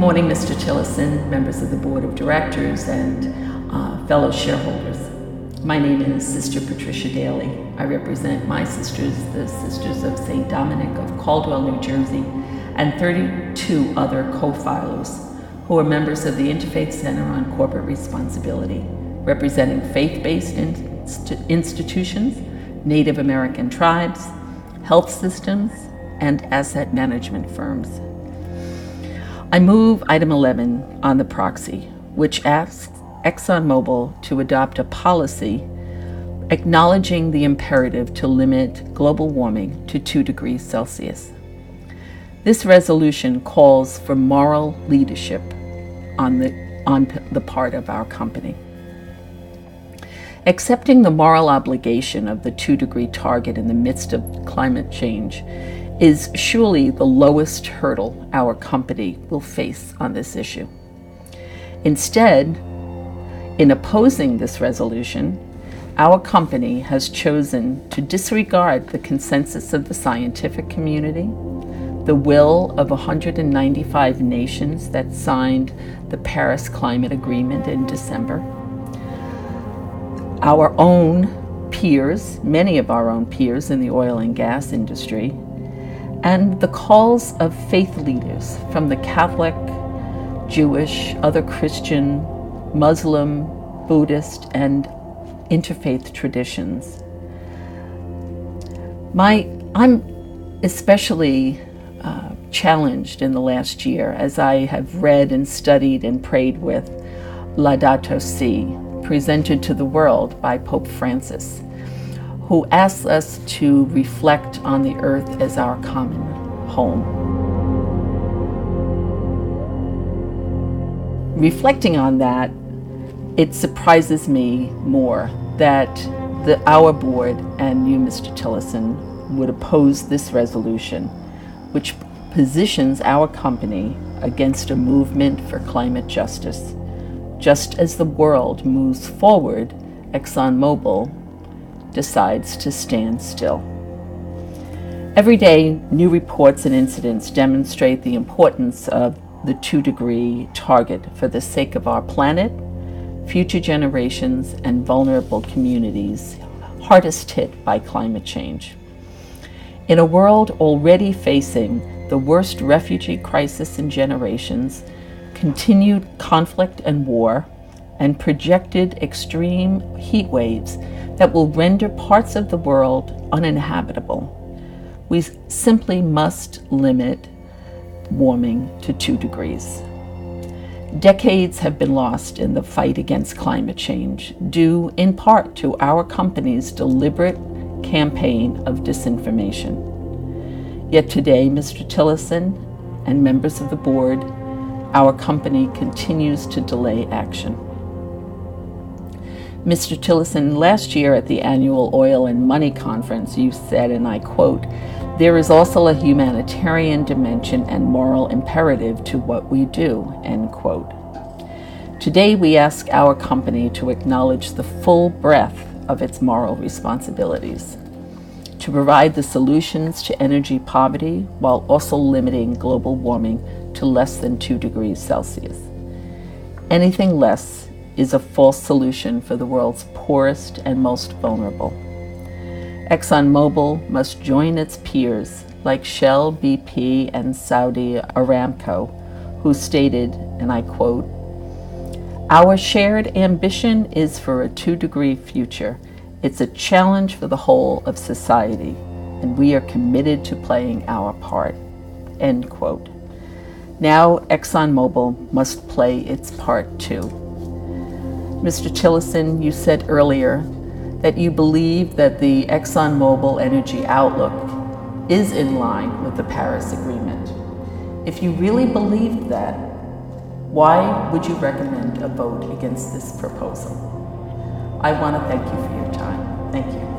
morning, Mr. Tillotson, members of the Board of Directors, and fellow shareholders. My name is Sister Patricia Daly. I represent my sisters, the Sisters of St. Dominic of Caldwell, New Jersey, and 32 other co-filers who are members of the Interfaith Center on Corporate Responsibility, representing faith-based institutions, Native American tribes, health systems, and asset management firms. I move item 11 on the proxy, which asks ExxonMobil to adopt a policy acknowledging the imperative to limit global warming to 2 degrees Celsius. This resolution calls for moral leadership on the part of our company. Accepting the moral obligation of the 2-degree target in the midst of climate change is surely the lowest hurdle our company will face on this issue. Instead, in opposing this resolution, our company has chosen to disregard the consensus of the scientific community, the will of 195 nations that signed the Paris Climate Agreement in December, our own peers, many of our own peers in the oil and gas industry, and the calls of faith leaders from the Catholic, Jewish, other Christian, Muslim, Buddhist, and interfaith traditions. I'm especially challenged in the last year as I have read and studied and prayed with Laudato Si, presented to the world by Pope Francis, who asks us to reflect on the earth as our common home. Reflecting on that, it surprises me more that our board and you, Mr. Tillotson, would oppose this resolution, which positions our company against a movement for climate justice. Just as the world moves forward, ExxonMobil decides to stand still. Every day, new reports and incidents demonstrate the importance of the 2-degree target for the sake of our planet, future generations, and vulnerable communities hardest hit by climate change. In a world already facing the worst refugee crisis in generations, continued conflict and war, and projected extreme heat waves that will render parts of the world uninhabitable, we simply must limit warming to 2 degrees. Decades have been lost in the fight against climate change, due in part to our company's deliberate campaign of disinformation. Yet today, Mr. Tillotson and members of the board, our company continues to delay action. Mr. Tillotson, last year at the annual Oil and Money Conference, you said, and I quote, "There is also a humanitarian dimension and moral imperative to what we do," end quote. Today, we ask our company to acknowledge the full breadth of its moral responsibilities, to provide the solutions to energy poverty while also limiting global warming to less than 2 degrees Celsius. Anything less is a false solution for the world's poorest and most vulnerable. ExxonMobil must join its peers like Shell, BP, and Saudi Aramco, who stated, and I quote, "Our shared ambition is for a 2-degree future. It's a challenge for the whole of society, and we are committed to playing our part," end quote. Now ExxonMobil must play its part too. Mr. Tillotson, you said earlier that you believe that the ExxonMobil energy outlook is in line with the Paris Agreement. If you really believed that, why would you recommend a vote against this proposal? I want to thank you for your time. Thank you.